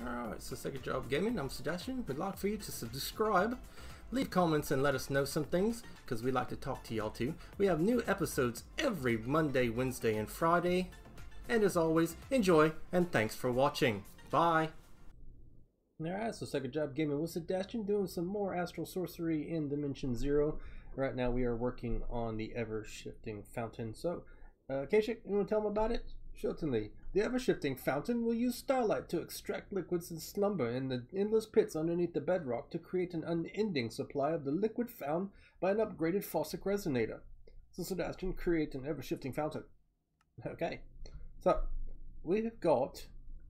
Alright, so Second Job Gaming, I'm Sedastian. We'd like for you to subscribe, leave comments and let us know some things, because we like to talk to y'all too. We have new episodes every Monday, Wednesday, and Friday. And as always, enjoy and thanks for watching. Bye! Alright, so Second Job Gaming with Sedastian, doing some more Astral Sorcery in Dimension Zero. Right now we are working on the ever-shifting fountain. So, Kashik, you want to tell them about it? Certainly. The ever-shifting fountain will use starlight to extract liquids and slumber in the endless pits underneath the bedrock to create an unending supply of the liquid found by an upgraded Faucet resonator. So Sedastian, create an ever-shifting fountain. Okay. So, we have got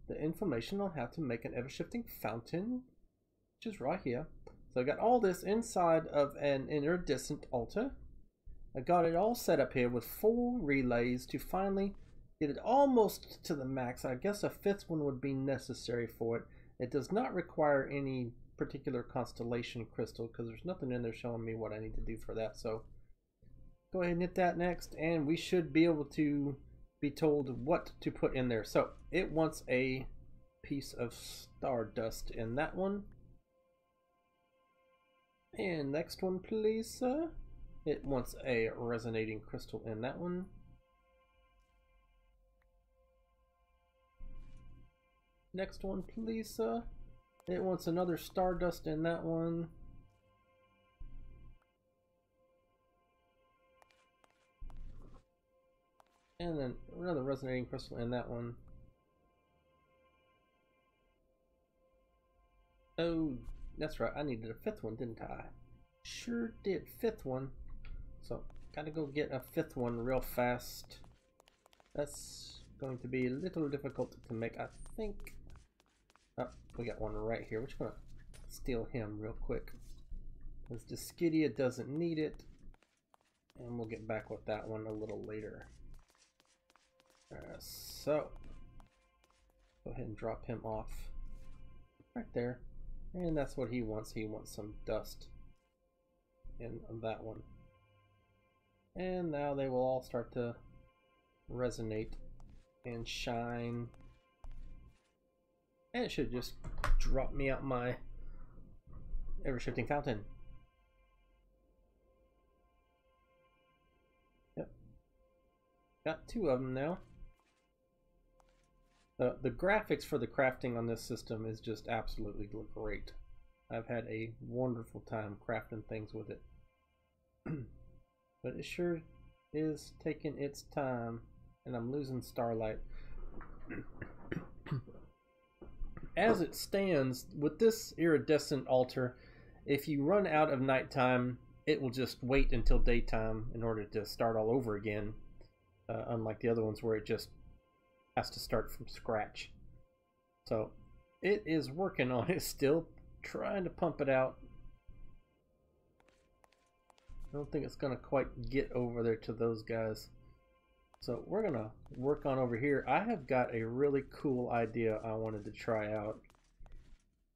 the information on how to make an ever-shifting fountain, which is right here. So I got all this inside of an iridescent altar. I got it all set up here with 4 relays to finally get it almost to the max. I guess a 5th one would be necessary for it. It does not require any particular constellation crystal because there's nothing in there showing me what I need to do for that. So go ahead and hit that next and we should be able to be told what to put in there. So it wants a piece of stardust in that one. And next one please, sir. It wants a resonating crystal in that one. Next one please, sir. It wants another stardust in that one. And then another resonating crystal in that one. Oh, that's right. I needed a 5th one, didn't I? Sure did. 5th one. So, gotta go get a 5th one real fast. That's going to be a little difficult to make, I think. Oh, we got one right here. We're just gonna steal him real quick. Because Discidia doesn't need it. And we'll get back with that one a little later. So, go ahead and drop him off right there. And that's what he wants. He wants some dust in that one. And now they will all start to resonate and shine. And it should just drop me out my ever-shifting fountain. Yep. Got 2 of them now. The graphics for the crafting on this system is just absolutely great. I've had a wonderful time crafting things with it. But it sure is taking its time, and I'm losing starlight. As it stands, with this iridescent altar, if you run out of nighttime, it will just wait until daytime in order to start all over again. Unlike the other ones where it just has to start from scratch. So it is working on it still, trying to pump it out. I don't think it's gonna quite get over there to those guys. So we're gonna work on over here. I have got a really cool idea I wanted to try out,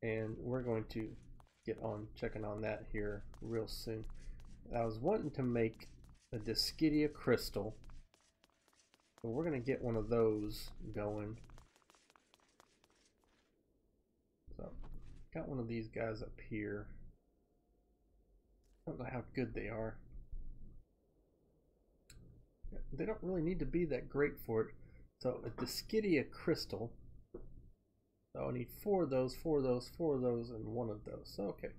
and we're going to get on checking on that here real soon. I was wanting to make a Discidia crystal. So we're going to get one of those going. So, got one of these guys up here. I don't know how good they are. They don't really need to be that great for it. So, a Discidia crystal. So, I need 4 of those, 4 of those, 4 of those, and 1 of those. So, okay.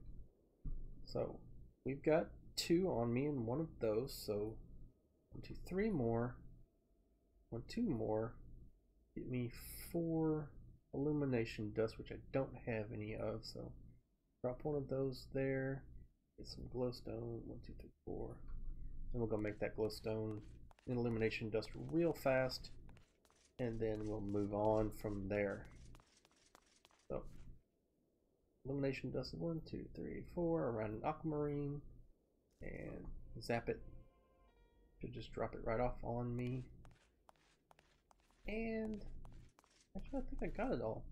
So, we've got 2 on me and 1 of those. So, 1, 2, 3 more. 1, 2 more. Get me 4 illumination dust, which I don't have any of. So drop 1 of those there. Get some glowstone. 1, 2, 3, 4. And we'll go make that glowstone and illumination dust real fast, and then we'll move on from there. So illumination dust 1, 2, 3, 4 around an aquamarine, and zap it. Should just drop it right off on me. And actually, I think I got it all.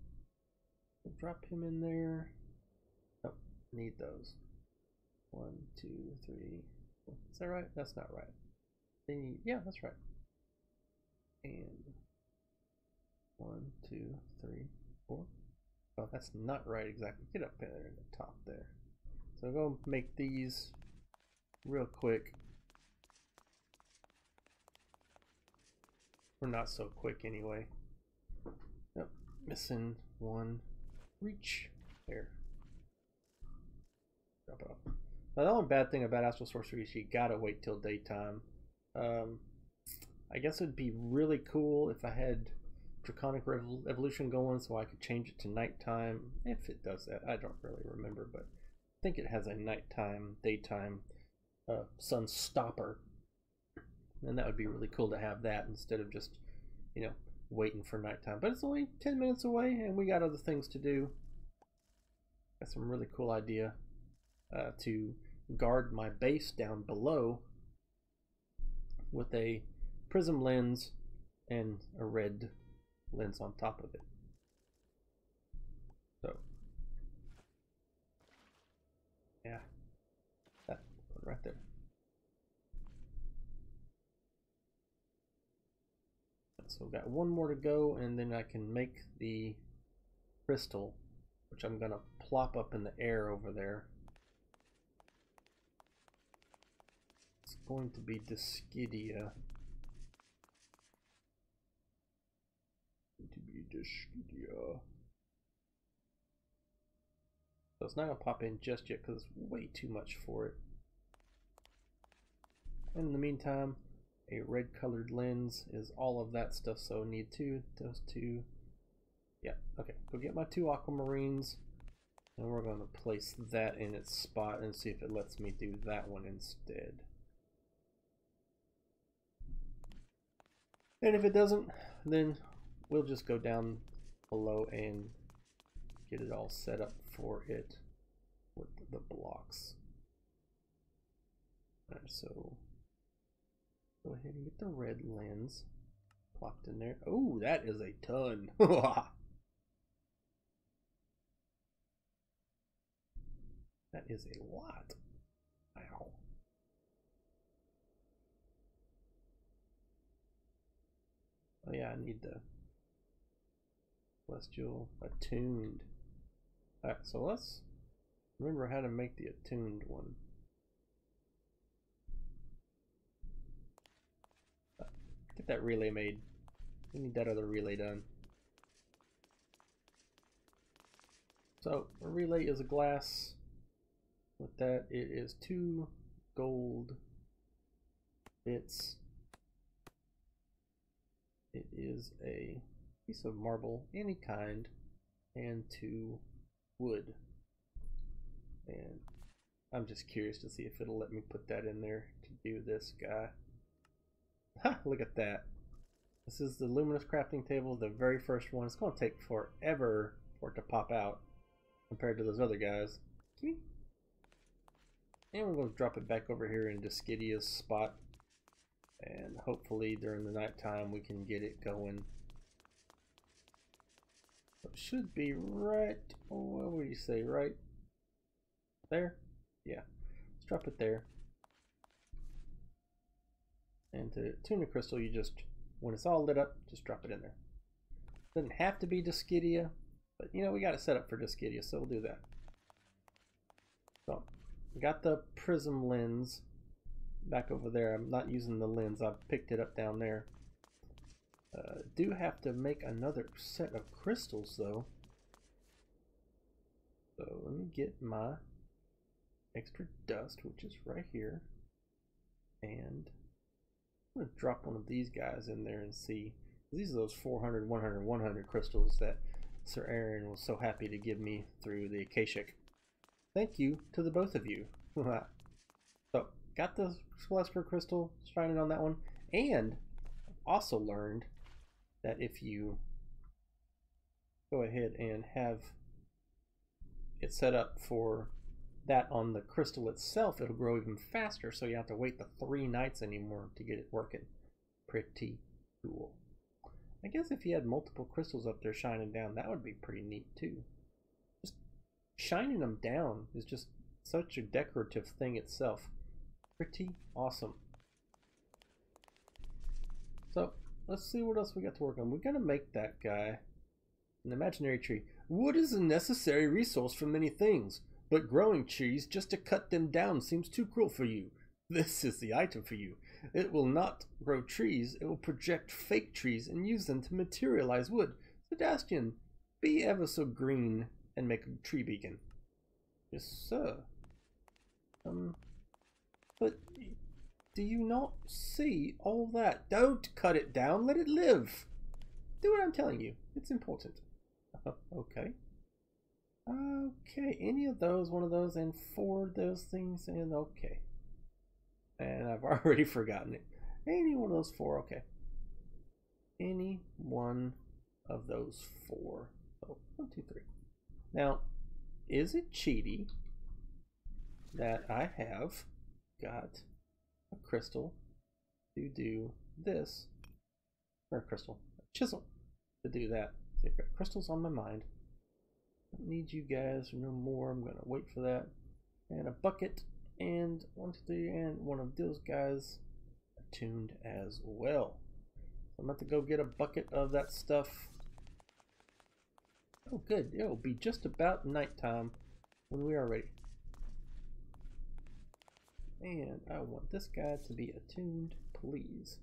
I'll drop him in there. Oh, need those. 1, 2, 3. Is that right? That's not right. Yeah, that's right. And 1, 2, 3, 4. Oh, that's not right exactly. Get up there in the top there. So go make these real quick. Or not so quick anyway. Yep, missing one. Reach. There. Drop it off. Now the only bad thing about Astral Sorcery is you gotta wait till daytime. I guess it'd be really cool if I had Draconic Evolution going so I could change it to nighttime. If it does that, I don't really remember, but I think it has a nighttime, daytime sun stopper. And that would be really cool to have that instead of just, you know, waiting for nighttime. But it's only 10 minutes away and we got other things to do. Got some really cool idea to guard my base down below with a prism lens and a red lens on top of it. So yeah, that one right there. So we've got one more to go, and then I can make the crystal, which I'm gonna plop up in the air over there. It's going to be Discidia. So it's not gonna pop in just yet because it's way too much for it. And in the meantime, a red colored lens is all of that stuff, so I need those two. Yeah, okay, go get my 2 aquamarines, and we're going to place that in its spot and see if it lets me do that one instead. And if it doesn't, then we'll just go down below and get it all set up for it with the blocks. Alright, so go ahead and get the red lens plopped in there. Oh, that is a ton. That is a lot. Wow. Oh yeah, I need the Celestial attuned. Alright, so let's remember how to make the attuned one. Get that relay made. We need that other relay done. So a relay is a glass. With that, it is 2 gold bits. It is a piece of marble, any kind, and 2 wood. And I'm just curious to see if it'll let me put that in there to do this guy. Ha! Look at that. This is the luminous crafting table, the very first one. It's going to take forever for it to pop out compared to those other guys. And we're going to drop it back over here in Discidia's spot. And hopefully during the nighttime we can get it going. So it should be right, what would you say, right there? Yeah, let's drop it there. And to tune the crystal, you just, when it's all lit up, just drop it in there. Doesn't have to be Discidia, but you know, we got it set up for Discidia, so we'll do that. So, got the prism lens back over there. I'm not using the lens, I've picked it up down there. Do have to make another set of crystals though. So let me get my extra dust, which is right here. And I'm going to drop one of these guys in there and see. These are those 400, 100, 100 crystals that Sir Aaron was so happy to give me through the Akashic. Thank you to the both of you. So, got the Celestial Crystal, shining on that one. And also learned that if you go ahead and have it set up for that on the crystal itself, it'll grow even faster, so you have to wait the 3 nights anymore to get it working. Pretty cool. I guess if you had multiple crystals up there shining down, that would be pretty neat too. Just shining them down is just such a decorative thing itself. Pretty awesome. So let's see what else we got to work on. We're gonna make that guy an imaginary tree. Wood is a necessary resource for many things, but growing trees just to cut them down seems too cruel for you. This is the item for you. It will not grow trees, it will project fake trees and use them to materialize wood. Sedastian, be ever so green and make a tree beacon. Yes, sir. But do you not see all that? Don't cut it down, let it live. Do what I'm telling you. It's important. Okay. Okay, any of those, one of those, and 4 of those things, and okay. And I've already forgotten it. Any one of those 4, okay. Any one of those 4. Oh, 1, 2, 3. Now, is it cheaty that I have got a crystal to do this? Or a crystal, a chisel to do that. I've got crystals on my mind. Don't need you guys no more. I'm gonna wait for that. And a bucket, and 1, 2, 3, and one of those guys attuned as well. So I'm about to go get a bucket of that stuff. Oh good, it'll be just about nighttime when we are ready. And I want this guy to be attuned, please.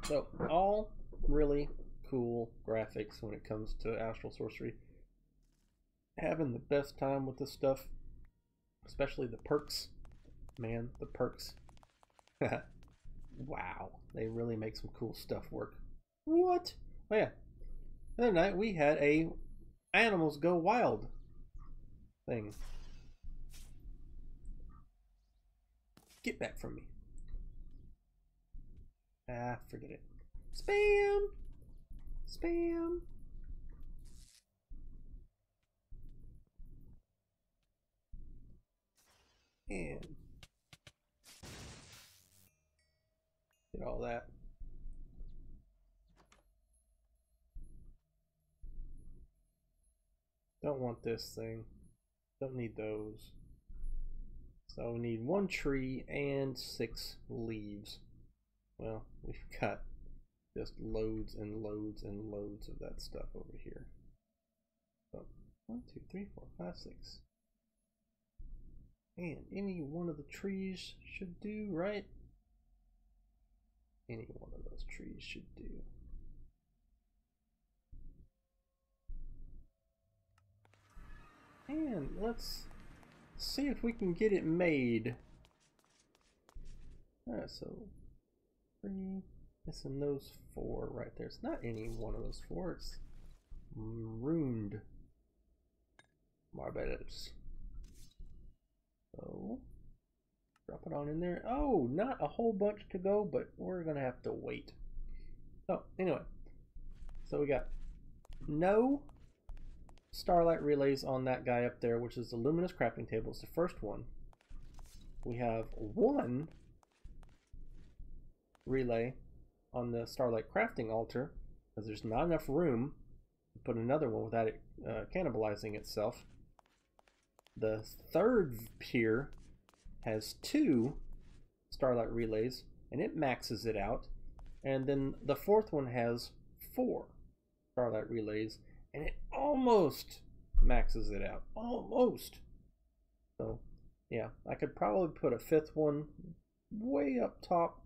So all really cool graphics when it comes to Astral Sorcery. Having the best time with this stuff, especially the perks. Man, the perks. Wow, they really make some cool stuff work. What? Oh yeah, the other night we had a animals go wild thing. Get back from me. Ah, forget it. Spam! Spam! And get all that. Don't want this thing. Don't need those. So we need 1 tree and 6 leaves. Well, we've got just loads and loads and loads of that stuff over here. So 1, 2, 3, 4, 5, 6. And any one of the trees should do, right? Any one of those trees should do. And let's see if we can get it made. Alright, so 3, missing those 4 right there. It's not any one of those 4, it's ruined marbles. So drop it on in there. Oh, not a whole bunch to go, but we're gonna have to wait. So anyway, so we got no starlight relays on that guy up there, which is the luminous crafting table. It's the first one. We have 1 relay on the starlight crafting altar because there's not enough room to put another one without it cannibalizing itself. The third pier has 2 starlight relays and it maxes it out, and then the 4th one has 4 starlight relays and it almost maxes it out. Almost. So yeah, I could probably put a 5th one way up top.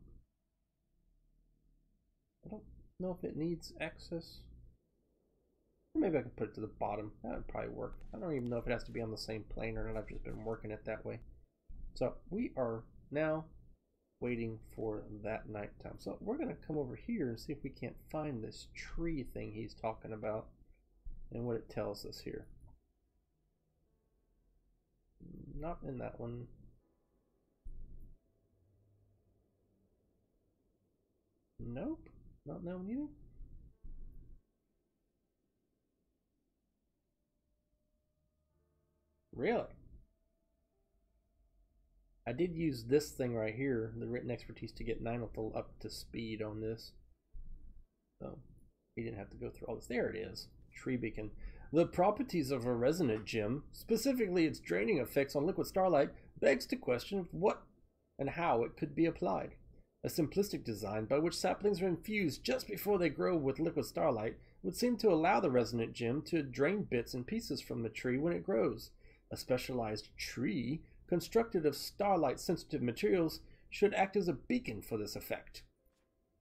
I don't know if it needs access. Or maybe I could put it to the bottom. That would probably work. I don't even know if it has to be on the same plane or not. I've just been working it that way. So we are now waiting for that nighttime. So we're going to come over here and see if we can't find this tree thing he's talking about and what it tells us here. Not in that one. Nope, not in that one either. Really? I did use this thing right here, the written expertise, to get 9 up to speed on this. So he didn't have to go through all this. There it is. Tree beacon. The properties of a resonant gem, specifically its draining effects on liquid starlight, begs to question what and how it could be applied. A simplistic design by which saplings are infused just before they grow with liquid starlight would seem to allow the resonant gem to drain bits and pieces from the tree when it grows. A specialized tree constructed of starlight-sensitive materials should act as a beacon for this effect.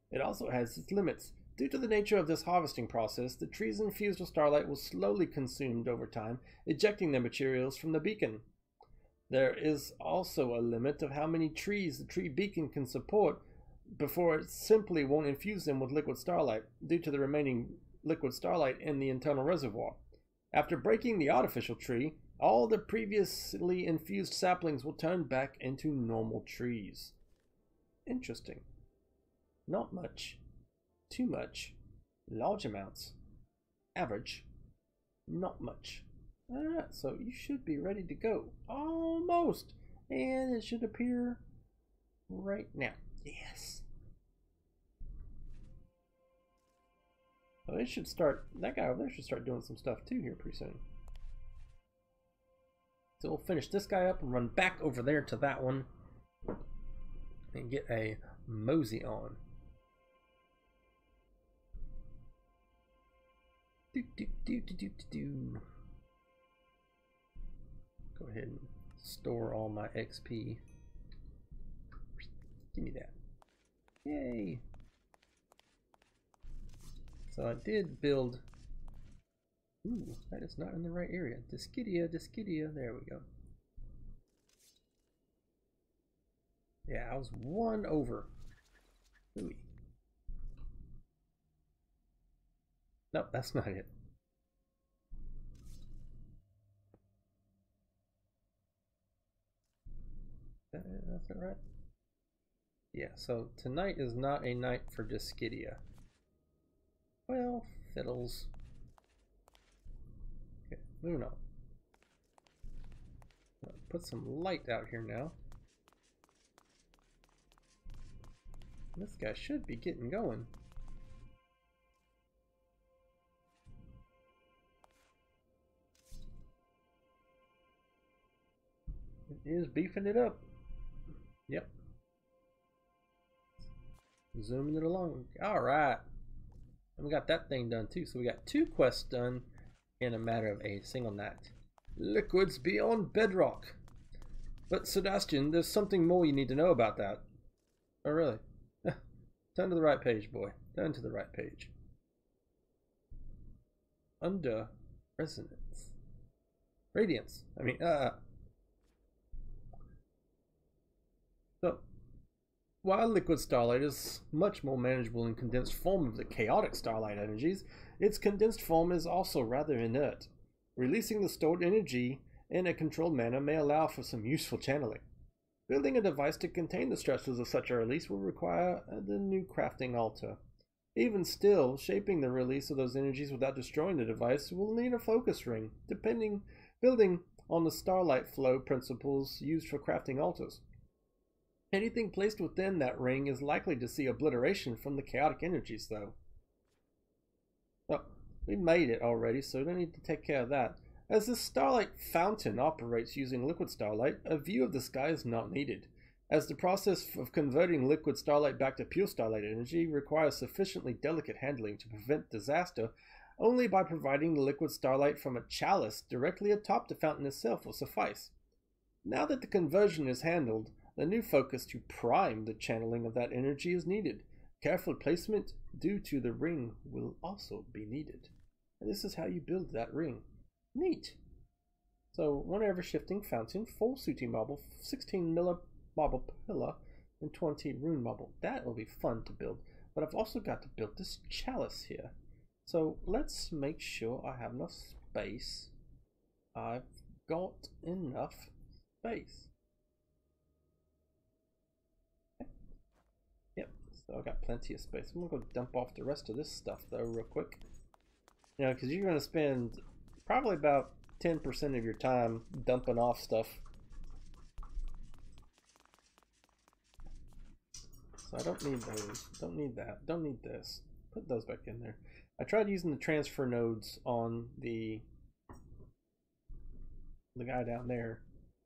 It also has its limits. Due to the nature of this harvesting process, the trees infused with starlight will slowly consumed over time, ejecting their materials from the beacon. There is also a limit of how many trees the tree beacon can support before it simply won't infuse them with liquid starlight, due to the remaining liquid starlight in the internal reservoir. After breaking the artificial tree, all the previously infused saplings will turn back into normal trees. Interesting. Not much. Too much. Large amounts. Average. Not much. Alright, so you should be ready to go. Almost. And it should appear right now. Yes. Well, they should start, that guy over there should start doing some stuff too here pretty soon. So we'll finish this guy up and run back over there to that one and get a mosey on. Go ahead and store all my XP. Give me that. Yay! So I did build. Ooh, that is not in the right area. Discidia, Discidia. There we go. Yeah, I was one over. Ooh. Nope, that's not it. That's it, right? Yeah, so tonight is not a night for Discidia. Well, fiddles. Okay, moving on. Put some light out here now. This guy should be getting going. It is beefing it up. Yep. Zooming it along. Alright. And we got that thing done too. So we got 2 quests done in a matter of a single night. Liquids beyond bedrock. But Sedastian, there's something more you need to know about that. Oh really? Turn to the right page, boy. Turn to the right page. Under resonance. Radiance. I mean, So, while liquid starlight is much more manageable in condensed form of the chaotic starlight energies, its condensed form is also rather inert. Releasing the stored energy in a controlled manner may allow for some useful channeling. Building a device to contain the stresses of such a release will require the new crafting altar. Even still, shaping the release of those energies without destroying the device will need a focus ring, building on the starlight flow principles used for crafting altars. Anything placed within that ring is likely to see obliteration from the chaotic energies, though. Well, we made it already, so we don't need to take care of that. As this starlight fountain operates using liquid starlight, a view of the sky is not needed, as the process of converting liquid starlight back to pure starlight energy requires sufficiently delicate handling to prevent disaster. Only by providing the liquid starlight from a chalice directly atop the fountain itself will suffice. Now that the conversion is handled, the new focus to prime the channeling of that energy is needed. Careful placement due to the ring will also be needed. And this is how you build that ring. Neat. So, 1 ever shifting fountain, 4 sooty marble, 16 miller marble pillar, and 20 rune marble. That will be fun to build. But I've also got to build this chalice here. So let's make sure I have enough space. I've got enough space. Yep, so I've got plenty of space. I'm gonna go dump off the rest of this stuff though real quick. You know, because you're gonna spend probably about 10% of your time dumping off stuff. So I don't need those, don't need that, don't need this. Put those back in there. I tried using the transfer nodes on the guy down there,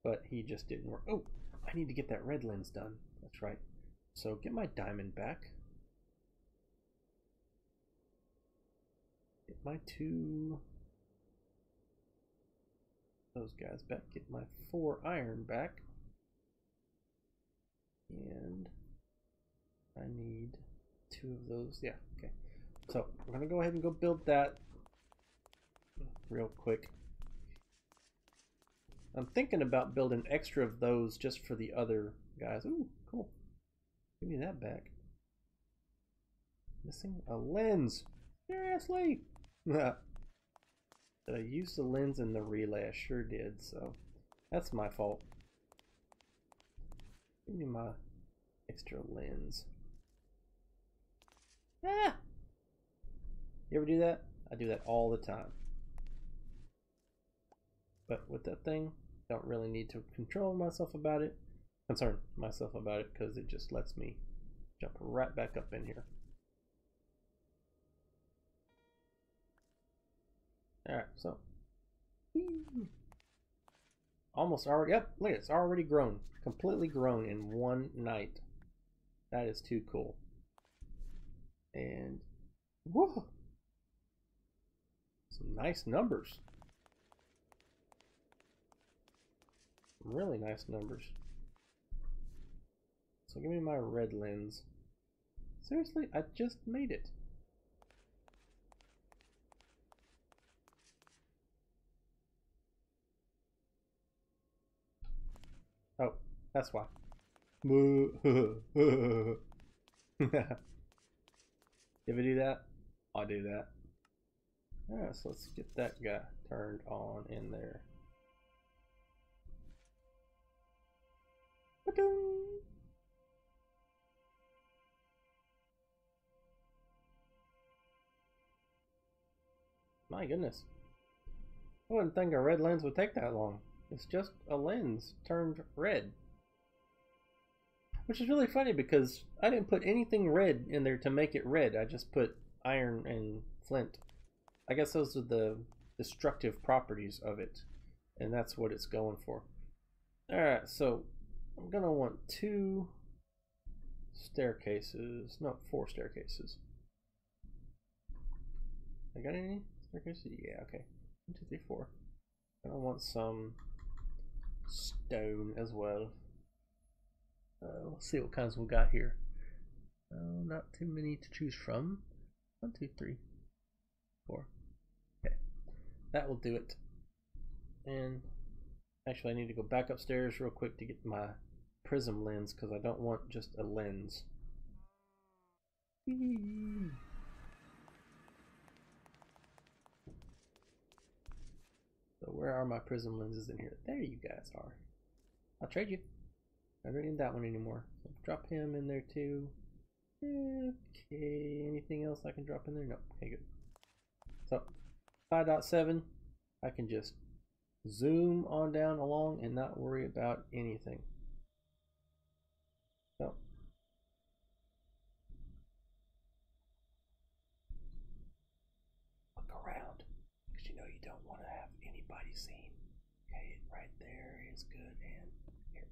but he just didn't work. Oh, I need to get that red lens done. That's right. So get my diamond back. Get my 2 those guys back. Get my 4 iron back. And I need 2 of those. Yeah, okay. So we're gonna go ahead and go build that real quick. I'm thinking about building extra of those just for the other guys. Ooh, cool. Give me that back. Missing a lens. Seriously? Did I use the lens in the relay? I sure did, so that's my fault. Give me my extra lens. Ah! You ever do that? I do that all the time. But with that thing, don't really need to concern myself about it, because it just lets me jump right back up in here. Alright, so almost already up. Look, it's already grown, completely grown in one night. That is too cool. And whoa, some nice numbers. Really nice numbers. So give me my red lens. Seriously, I just made it. Oh, that's why. If I do that, I'll do that. Alright, so let's get that guy turned on in there. My goodness. I wouldn't think a red lens would take that long. It's just a lens turned red. Which is really funny because I didn't put anything red in there to make it red. I just put iron and flint. I guess those are the destructive properties of it. And that's what it's going for. Alright, so I'm going to want 2 staircases. No, 4 staircases. I got any staircases? Yeah, okay. 1, 2, 3, 4. And I want some stone as well. Let's see what kinds we got here. Not too many to choose from. 1, 2, 3, 4. Okay, that will do it. And actually, I need to go back upstairs real quick to get my prism lens because I don't want just a lens. So where are my prism lenses in here? There you guys are. I'll trade you. I don't need that one anymore. So drop him in there too. Okay, anything else I can drop in there? No. Okay, good. So 5.7, I can just zoom on down along and not worry about anything. So look around, because you know you don't want to have anybody seen. Okay, right there is good. And here.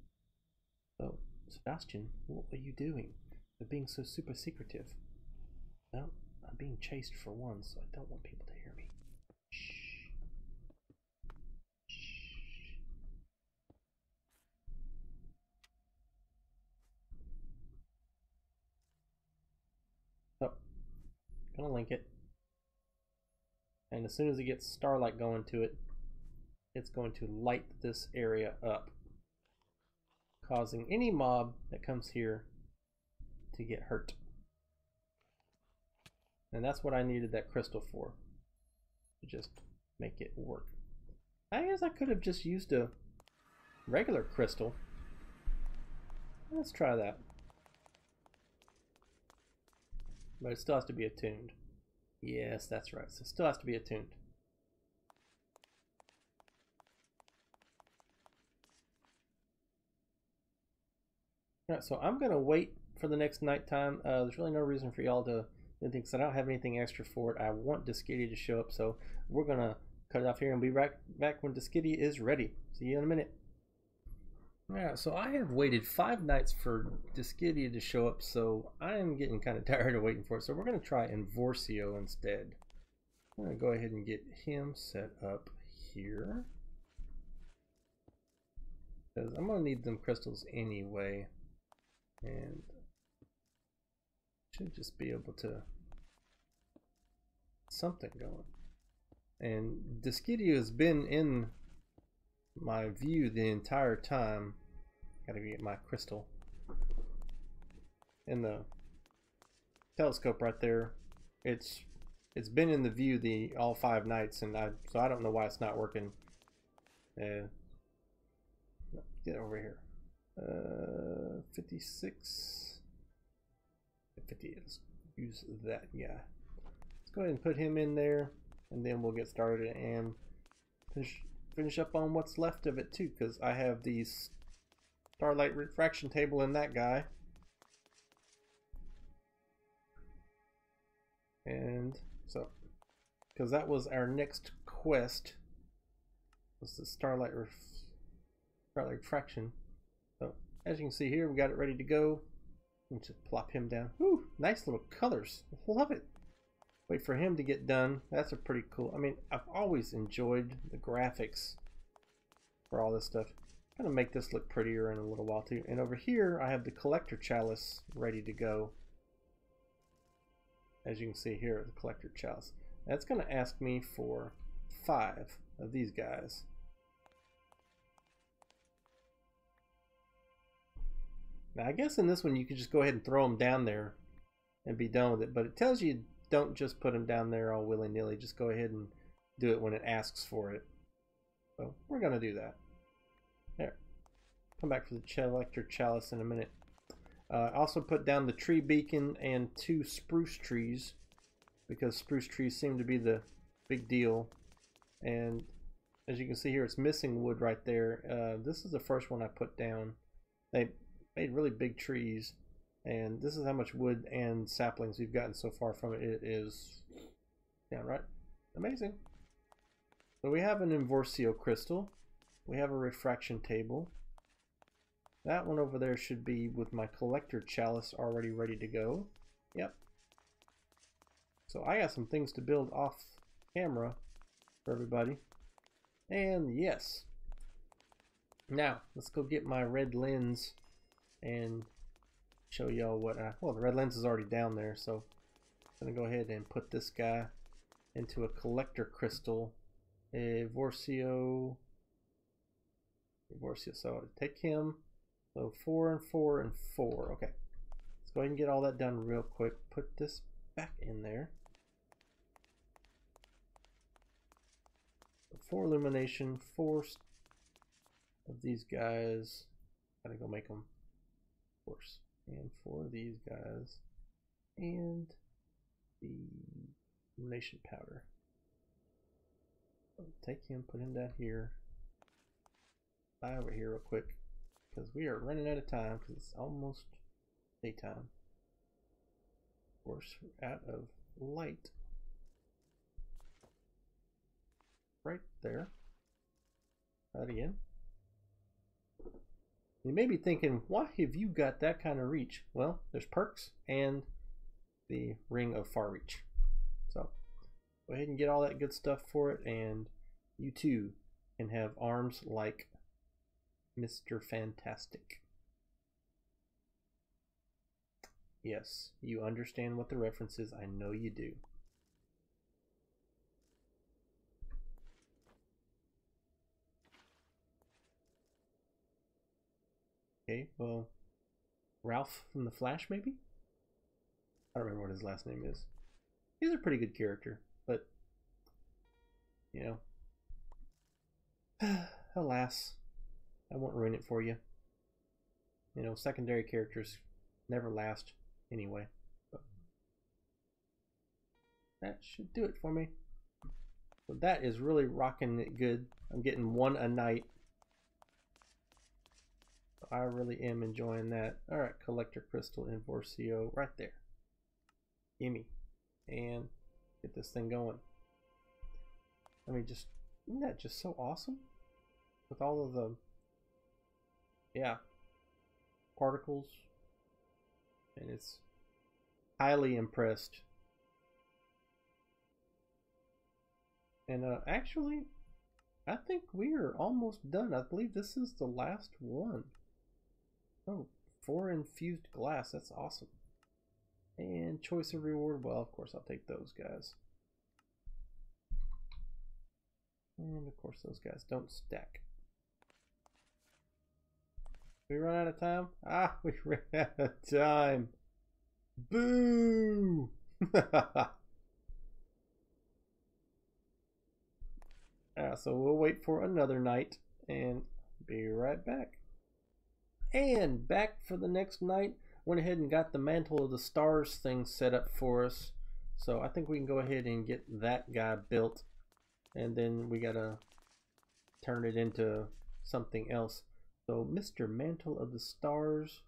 So Sedastian, what are you doing? You're being so super secretive. Well, I'm being chased for one, so I don't want people to hear me. Shh. Shh. So, gonna link it. And as soon as it gets starlight going to it, it's going to light this area up, causing any mob that comes here to get hurt. And that's what I needed that crystal for, to just make it work. I guess I could have just used a regular crystal. Let's try that. But it still has to be attuned. Yes, that's right. So it still has to be attuned. Alright, so I'm going to wait for the next nighttime. There's really no reason for y'all to do anything because I don't have anything extra for it. I want Discity to show up, so we're going to cut it off here and be right back when Discity is ready. See you in a minute. Alright, so I have waited 5 nights for Discity to show up, so I am getting kind of tired of waiting for it. So we're going to try Envorcio instead. I'm going to go ahead and get him set up here. Because I'm going to need them crystals anyway. And should just be able to something going. And Discidio has been in my view the entire time. Gotta get my crystal. In the telescope right there. It's been in the view all 5 nights, and so I don't know why it's not working. Get over here. 56. 50. Let's use that guy. Let's go ahead and put him in there, and then we'll get started and finish up on what's left of it too, because I have these starlight refraction table in that guy. And so, because that was our next quest, was the starlight refraction. So as you can see here, we got it ready to go. And just plop him down. Whew, nice little colors. Love it. Wait for him to get done. That's a pretty cool. I mean, I've always enjoyed the graphics for all this stuff. I'm gonna make this look prettier in a little while too. And over here, I have the collector chalice ready to go. As you can see here, the collector chalice. That's gonna ask me for 5 of these guys. Now, I guess in this one you could just go ahead and throw them down there and be done with it. But it tells you don't just put them down there all willy-nilly. Just go ahead and do it when it asks for it. So we're going to do that. There. Come back for the collector chalice in a minute. I also put down the tree beacon and 2 spruce trees, because spruce trees seem to be the big deal. And as you can see here, it's missing wood right there. This is the first one I put down. They made really big trees, and this is how much wood and saplings we've gotten so far from it. It is downright amazing. So we have an Invorsio crystal, we have a refraction table. That one over there should be with my collector chalice already ready to go. Yep. So I got some things to build off camera for everybody. And yes. Now let's go get my red lens and show y'all what well, the red lens is already down there, so I'm gonna go ahead and put this guy into a collector crystal. Invorsio. So take him. So 4 and 4 and 4. Okay. Let's go ahead and get all that done real quick. Put this back in there. 4 illumination, 4 of these guys. Gotta go make them. Course, and 4 of these guys, and the illumination powder. So take him, put him down here. Fly over here real quick, because we are running out of time, because it's almost daytime. Of course, we're out of light. Right there. Try that again. You may be thinking, why have you got that kind of reach? Well, there's perks and the ring of far reach. So go ahead and get all that good stuff for it, and you too can have arms like Mr. Fantastic. Yes, you understand what the reference is. I know you do. Okay, well, Ralph from The Flash, maybe? I don't remember what his last name is. He's a pretty good character, but, you know, alas, I won't ruin it for you. You know, secondary characters never last anyway. So that should do it for me. So that is really rocking it good. I'm getting 1 a night. I really am enjoying that. Alright, collector crystal Invorsio right there. Gimme. And get this thing going. I mean, just, isn't that just so awesome? With all of the, yeah, particles. And it's highly impressed. And actually, I think we are almost done. I believe this is the last one. Oh, 4 infused glass. That's awesome. And choice of reward. Well, of course, I'll take those guys. And of course, those guys don't stack. We run out of time? Ah, we ran out of time. Boo! So we'll wait for another night and be right back. And back for the next night. Went ahead and got the Mantle of the Stars thing set up for us. So I think we can go ahead and get that guy built. And then we gotta turn it into something else. So Mr. Mantle of the Stars.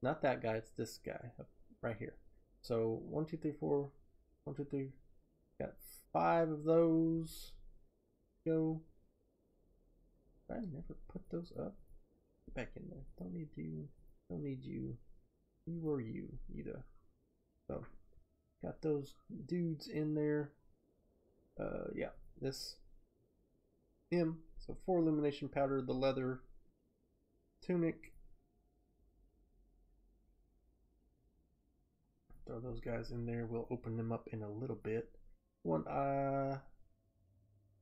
Not that guy, it's this guy right here. So 1, 2, 3, 4. 1, 2, 3. Got 5 of those. Go. I never put those up. Get back in there. Don't need you. Don't need you. You or you either. So got those dudes in there. Yeah, this him. So 4 illumination powder, the leather tunic. Throw those guys in there. We'll open them up in a little bit. 1 eye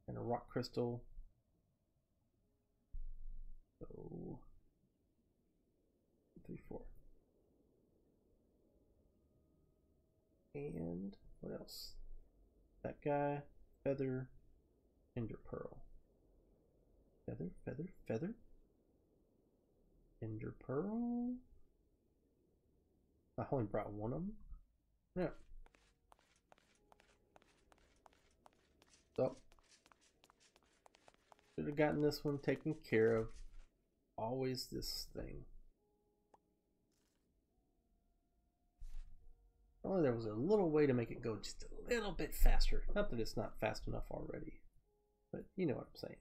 and a rock crystal. So 3, 4. And what else? That guy, feather, ender pearl. Feather, feather, feather. Ender pearl. I only brought 1 of them. Yeah. So should have gotten this one taken care of. Always this thing. Only there was a little way to make it go just a little bit faster. Not that it's not fast enough already, but you know what I'm saying.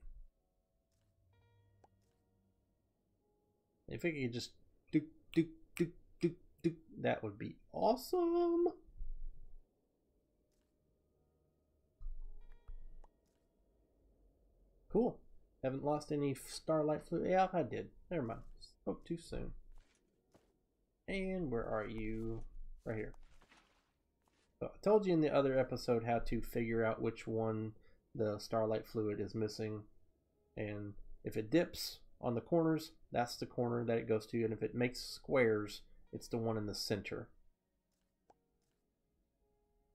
If it could just do, that would be awesome. Cool. Haven't lost any starlight fluid. Yeah, I did. Never mind. Spoke too soon. And where are you? Right here. So I told you in the other episode how to figure out which one the starlight fluid is missing. And if it dips on the corners, that's the corner that it goes to. And if it makes squares, it's the one in the center.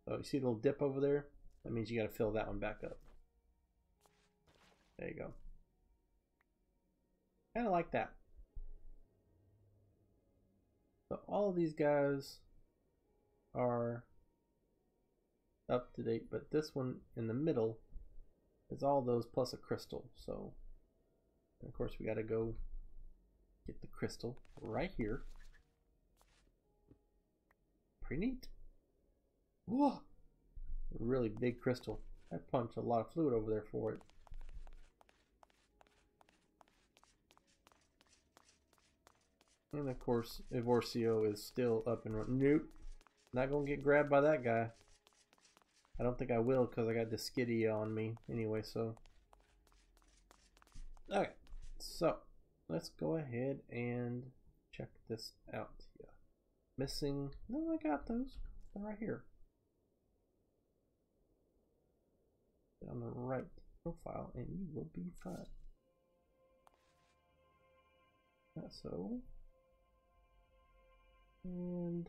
So you see the little dip over there? That means you got to fill that one back up. There you go. Kind of like that. So all of these guys are up to date, but this one in the middle is all those plus a crystal. So of course we got to go get the crystal right here. Pretty neat. Whoa, really big crystal. I pumped a lot of fluid over there for it. And of course, Evorcio is still up and running. Nope, not gonna get grabbed by that guy. I don't think I will because I got the skiddy on me anyway. So, okay, so let's go ahead and check this out. Yeah, missing. No, I got those. They're right here. On the right profile, and you will be fine. So, and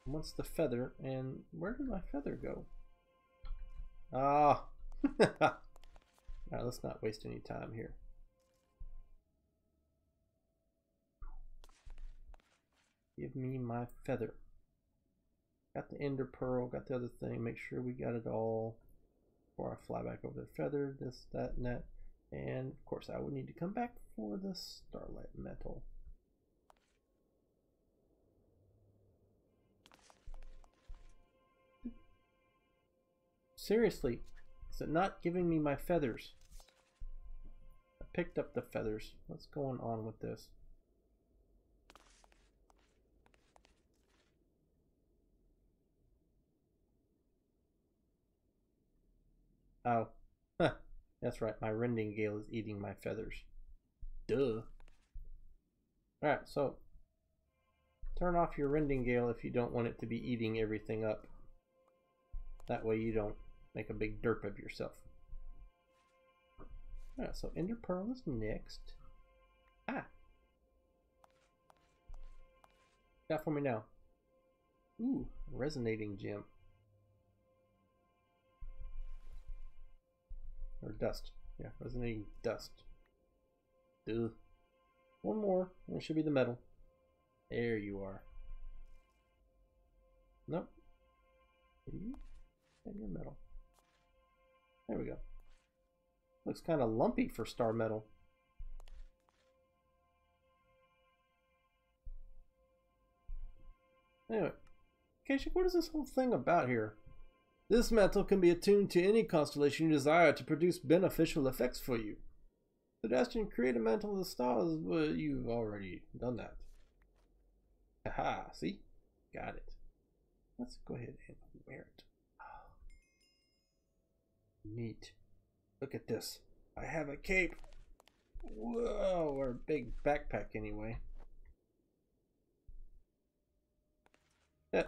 once the feather, and where did my feather go? Ah, now let's not waste any time here. Give me my feather. Got the ender pearl, got the other thing. Make sure we got it all before I fly back over the feather, this, that, and that. And of course I would need to come back for the starlight metal. Seriously, is it not giving me my feathers? I picked up the feathers. What's going on with this? Oh, huh. That's right. My rendingale is eating my feathers. Duh. Alright, so turn off your rendingale if you don't want it to be eating everything up. That way you don't make a big derp of yourself. Alright, so Ender Pearl is next. Ah! What got for me now? Ooh, resonating gem. Or dust. Yeah, resonating dust. Duh. One more. It should be the metal. There you are. Nope. You and your metal. There we go. Looks kind of lumpy for star metal. Anyway, Kashik, what is this whole thing about here? This metal can be attuned to any constellation you desire to produce beneficial effects for you. Sedastian, create a mantle of the stars. Well, you've already done that. Haha, see? Got it. Let's go ahead and wear it. Oh. Neat. Look at this. I have a cape. Whoa, or a big backpack anyway. Yeah.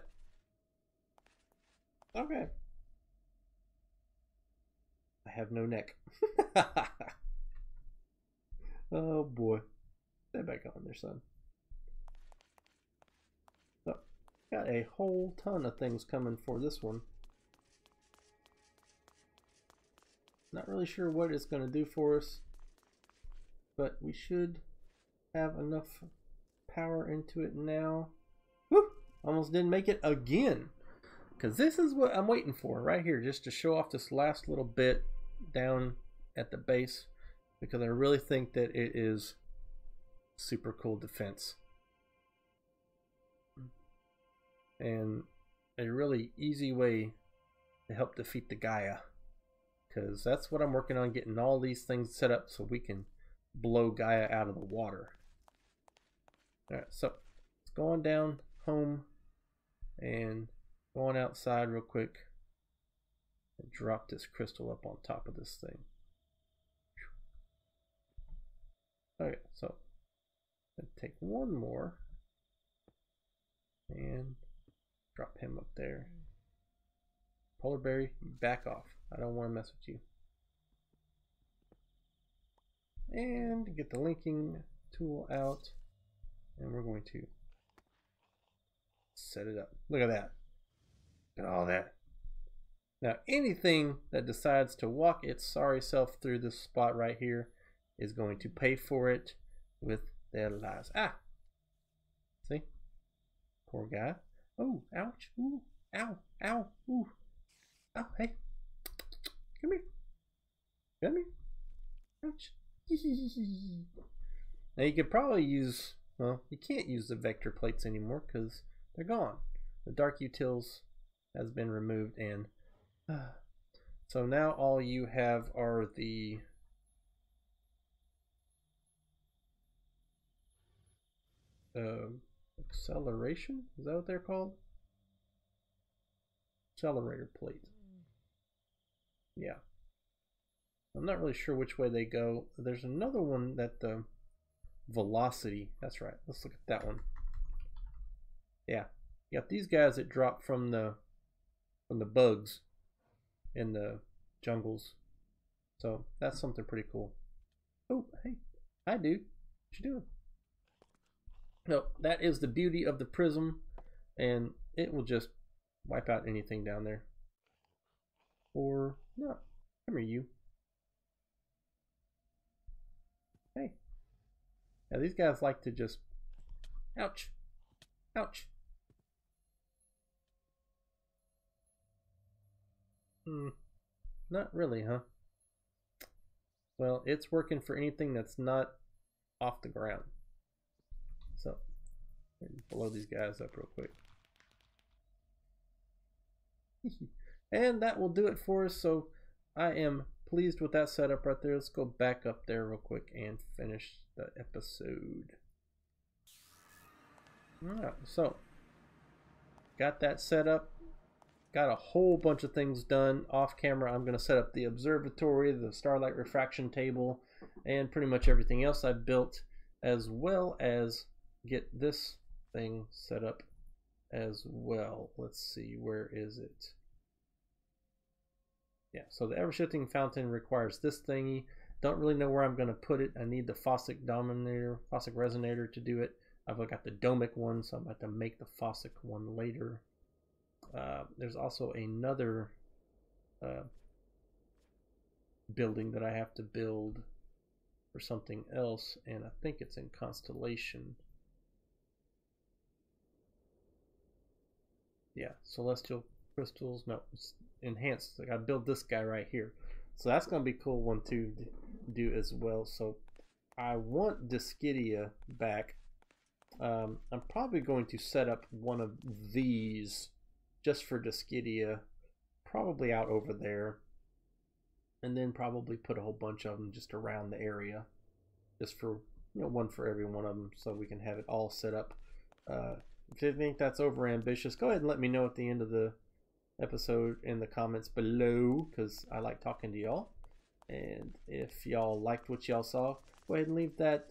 Okay. I have no neck. Oh boy. Stay back on there, son. So, got a whole ton of things coming for this one. Not really sure what it's going to do for us, but we should have enough power into it now. Woo! Almost didn't make it again. Because this is what I'm waiting for right here, just to show off this last little bit down at the base, because I really think that it is super cool defense and a really easy way to help defeat the Gaia, because that's what I'm working on, getting all these things set up so we can blow Gaia out of the water. Alright, so let's go on down home and going outside real quick and drop this crystal up on top of this thing. Okay, so I'll take one more and drop him up there. Polar Berry, back off. I don't want to mess with you. And get the linking tool out, and we're going to set it up. Look at that. Look at all that. Now anything that decides to walk its sorry self through this spot right here is going to pay for it with their lives. Ah! See? Poor guy. Oh, ouch. Ooh, ow, ow, ooh. Oh, hey. Come here. Come here. Ouch. Now you could probably use, well, you can't use the vector plates anymore because they're gone. The dark utils has been removed, and so now all you have are the acceleration? Is that what they're called? Accelerator plate. Yeah. I'm not really sure which way they go. There's another one that the velocity. That's right. Let's look at that one. Yeah. You got these guys that drop from the bugs in the jungles. So that's something pretty cool. Oh, hey. Hi, dude. What you doing? No, that is the beauty of the prism, and it will just wipe out anything down there. Or not. Come here, you. Hey. Now these guys like to just, ouch, ouch. Not really, huh? Well, it's working for anything that's not off the ground. So, blow these guys up real quick. And that will do it for us. So I am pleased with that setup right there. Let's go back up there real quick and finish the episode. Alright, so got that set up. got a whole bunch of things done off camera. I'm going to set up the observatory, the starlight refraction table, and pretty much everything else I've built, as well as get this thing set up as well. Let's see, where is it? Yeah, so the ever-shifting fountain requires this thingy. Don't really know where I'm going to put it. I need the Fossick resonator to do it. I've got the Domic one, so I'm about to make the Fossick one later. There's also another building that I have to build for something else, and I think it's in Constellation. Yeah, Celestial Crystals. No, it's enhanced. I gotta build this guy right here. So that's gonna be a cool one to do as well. So I want Discidia back. I'm probably going to set up one of these just for Discidia, probably out over there, and then probably put a whole bunch of them just around the area, just for, you know, one for every one of them, so we can have it all set up. If you think that's over ambitious, go ahead and let me know at the end of the episode in the comments below, because I like talking to y'all. And if y'all liked what y'all saw, go ahead and leave that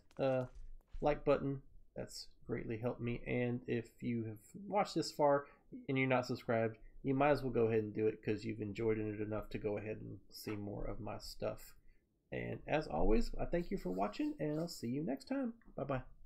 like button. That's greatly helped me. And if you have watched this far and you're not subscribed, you might as well go ahead and do it, because you've enjoyed it enough to go ahead and see more of my stuff. And as always, I thank you for watching, and I'll see you next time. Bye bye.